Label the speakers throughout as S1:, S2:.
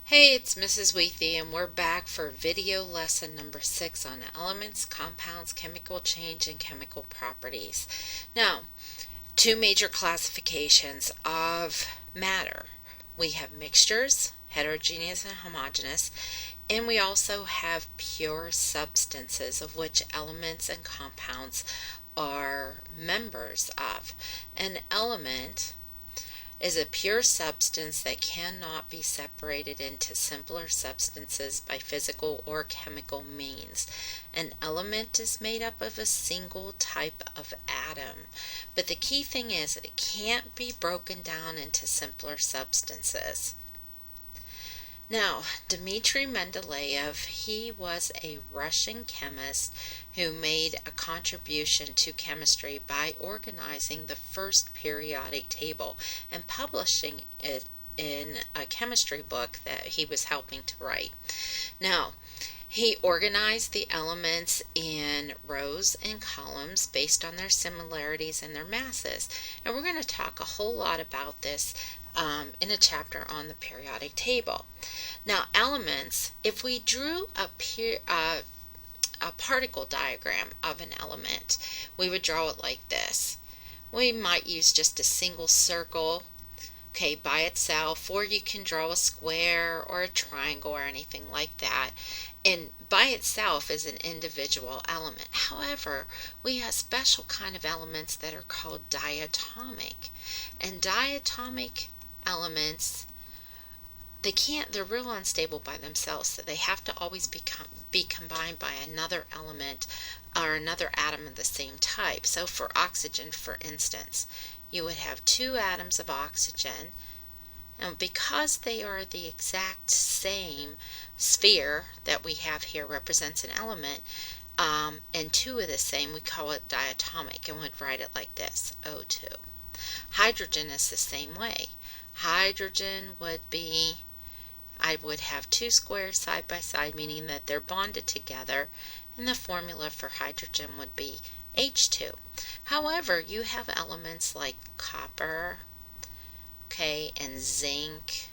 S1: Hey, it's Mrs. Weethy, and we're back for video lesson number 6 on elements, compounds, chemical change, and chemical properties. Now, two major classifications of matter. We have mixtures, heterogeneous and homogeneous, and we also have pure substances, of which elements and compounds are members of. An element is a pure substance that cannot be separated into simpler substances by physical or chemical means. An element is made up of a single type of atom, but the key thing is that it can't be broken down into simpler substances. Now, Dmitry Mendeleev, he was a Russian chemist who made a contribution to chemistry by organizing the first periodic table and publishing it in a chemistry book that he was helping to write. Now, he organized the elements in rows and columns based on their similarities and their masses. And we're going to talk a whole lot about this in a chapter on the periodic table. Now, elements, if we drew a particle diagram of an element, we would draw it like this. We might use just a single circle, okay, by itself, or you can draw a square or a triangle or anything like that. And by itself is an individual element. However, we have special kind of elements that are called diatomic. And diatomic elements, they're real unstable by themselves, so they have to always be combined by another element or another atom of the same type. So for oxygen, for instance, you would have two atoms of oxygen, and because they are the exact same sphere that we have here represents an element, and two of the same, we call it diatomic, and would write it like this, O2. Hydrogen is the same way. Hydrogen I would have two squares side by side, meaning that they're bonded together, and the formula for hydrogen would be H2. However, you have elements like copper, okay, and zinc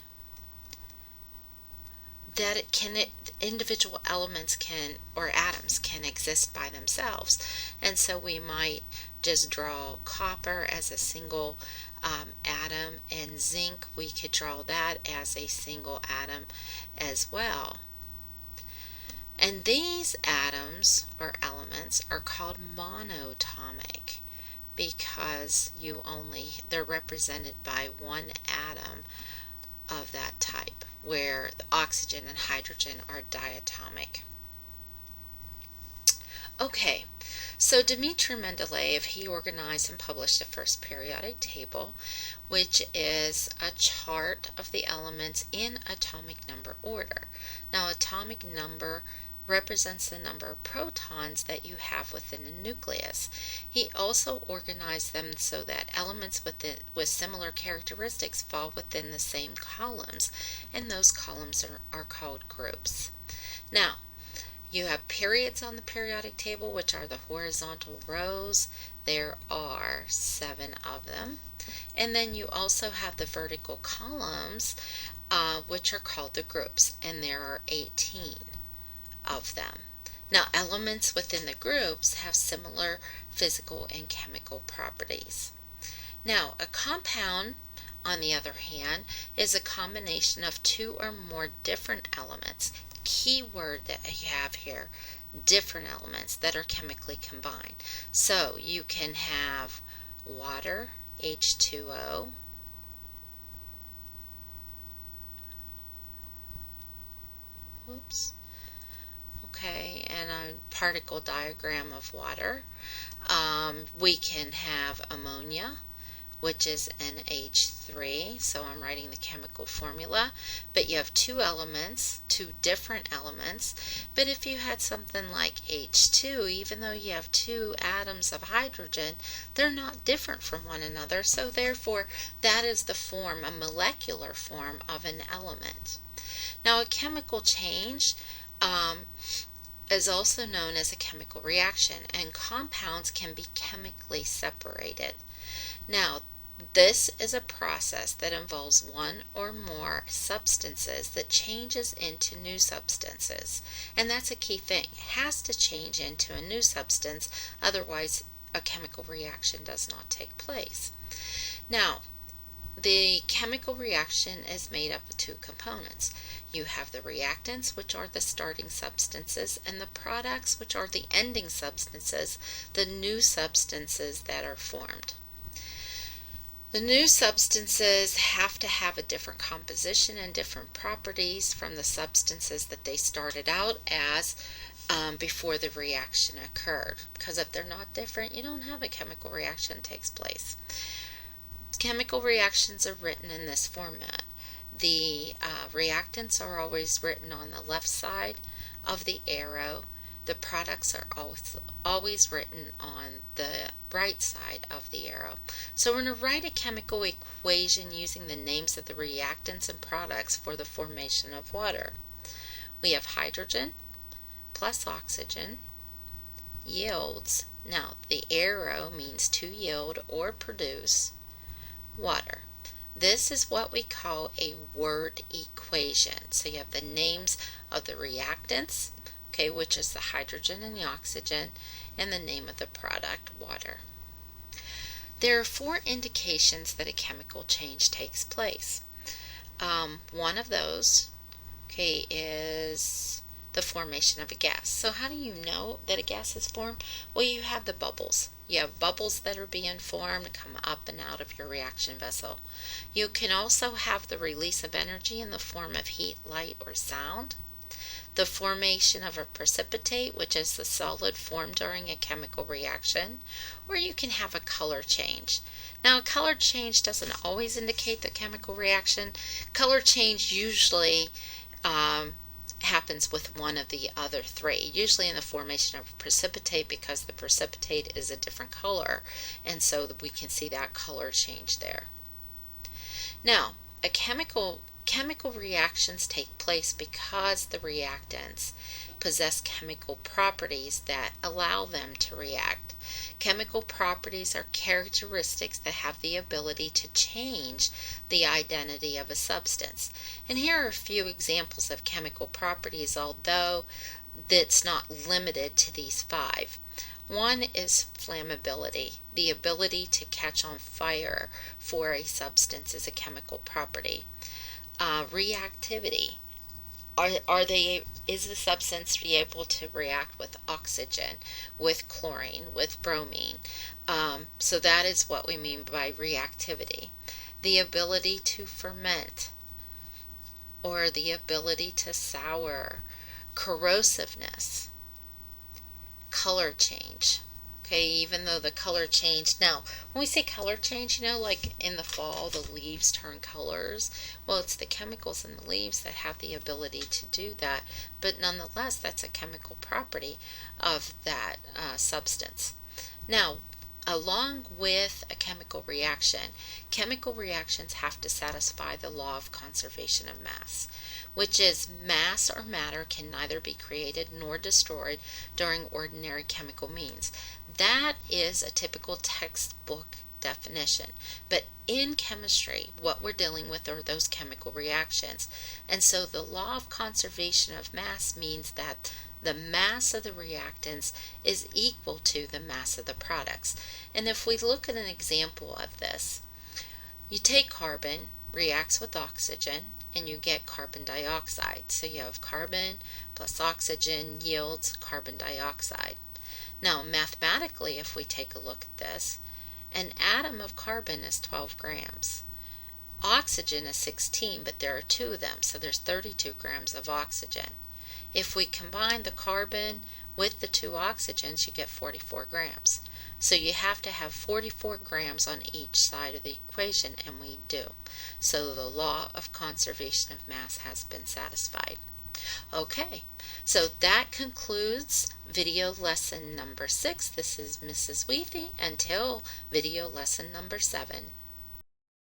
S1: that individual elements can, or atoms can exist by themselves. And so we might just draw copper as a single atom, and zinc, we could draw that as a single atom as well. And these atoms or elements are called monatomic because they're represented by one atom of that type, where the oxygen and hydrogen are diatomic. Okay, so Dmitry Mendeleev, he organized and published the first periodic table, which is a chart of the elements in atomic number order. Now, atomic number represents the number of protons that you have within a nucleus. He also organized them so that elements with similar characteristics fall within the same columns, and those columns are called groups. Now, you have periods on the periodic table, which are the horizontal rows. There are 7 of them. And then you also have the vertical columns, which are called the groups, and there are 18 of them. Now, elements within the groups have similar physical and chemical properties. Now, a compound, on the other hand, is a combination of two or more different elements. Key word that you have here, different elements that are chemically combined. So you can have water, H2O, oops, okay, and a particle diagram of water. We can have ammonia, which is NH3, so I'm writing the chemical formula, but you have two different elements, but if you had something like H2, even though you have two atoms of hydrogen, they're not different from one another, so therefore that is a molecular form of an element. Now, a chemical change is also known as a chemical reaction, and compounds can be chemically separated. Now, This is a process that involves one or more substances that changes into new substances. And that's a key thing. It has to change into a new substance, otherwise a chemical reaction does not take place. Now, the chemical reaction is made up of two components. You have the reactants, which are the starting substances, and the products, which are the ending substances, the new substances that are formed. The new substances have to have a different composition and different properties from the substances that they started out as before the reaction occurred. Because if they're not different, you don't have a chemical reaction takes place. Chemical reactions are written in this format. The reactants are always written on the left side of the arrow. The products are always written on the right side of the arrow. So we're going to write a chemical equation using the names of the reactants and products for the formation of water. We have hydrogen plus oxygen yields, now the arrow means to yield or produce, water. This is what we call a word equation. So you have the names of the reactants, okay, which is the hydrogen and the oxygen, and the name of the product, water. There are 4 indications that a chemical change takes place. One of those, okay, is the formation of a gas. So how do you know that a gas is formed? Well, you have the bubbles. You have bubbles that are being formed, come up and out of your reaction vessel. You can also have the release of energy in the form of heat, light, or sound. The formation of a precipitate, which is the solid formed during a chemical reaction, or you can have a color change. Now, a color change doesn't always indicate the chemical reaction. Color change usually happens with one of the other 3, usually in the formation of a precipitate, because the precipitate is a different color, and so we can see that color change there. Now, chemical reactions take place because the reactants possess chemical properties that allow them to react. Chemical properties are characteristics that have the ability to change the identity of a substance. And here are a few examples of chemical properties, although that's not limited to these 5. One is flammability. The ability to catch on fire for a substance is a chemical property. Reactivity. Is the substance be able to react with oxygen, with chlorine, with bromine? So that is what we mean by reactivity. The ability to ferment, or the ability to sour. Corrosiveness. Color change. Okay, even though the color change, now when we say color change, like in the fall the leaves turn colors. Well, it's the chemicals in the leaves that have the ability to do that, but nonetheless that's a chemical property of that substance. Now, along with a chemical reaction, chemical reactions have to satisfy the law of conservation of mass, which is mass or matter can neither be created nor destroyed during ordinary chemical means. That is a typical textbook definition. But in chemistry, what we're dealing with are those chemical reactions. And so the law of conservation of mass means that the mass of the reactants is equal to the mass of the products. And if we look at an example of this, you take carbon, reacts with oxygen, and you get carbon dioxide. So you have carbon plus oxygen yields carbon dioxide. Now, mathematically, if we take a look at this, an atom of carbon is 12 grams. Oxygen is 16, but there are 2 of them, so there's 32 grams of oxygen. If we combine the carbon with the 2 oxygens, you get 44 grams. So you have to have 44 grams on each side of the equation, and we do. So the law of conservation of mass has been satisfied. Okay, so that concludes video lesson number 6. This is Mrs. Wheathy until video lesson number 7.